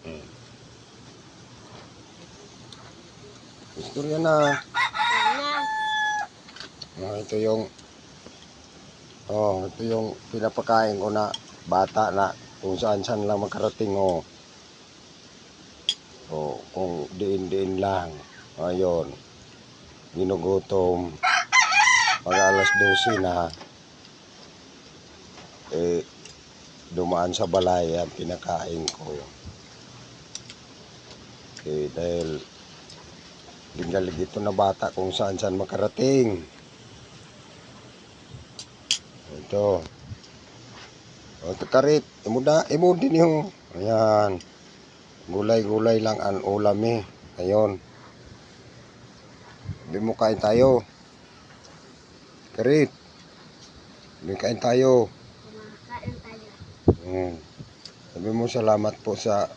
Hmm. Istorya na. Ito yung pinapakain ko na bata na kung saan lang makarating. Kung diin-diin lang. Ayun. Ginugutom. Pag alas 12 na, dumaan sa balay ang pinakain ko. Dahil gingalig ito na bata kung saan makarating. Ito. Karit, imo din yung, ayan. Gulay-gulay lang ang ulam Ayun. Sabi mo kain tayo. Karit. Sabi kain tayo. Kain tayo. Sabi mo salamat po sa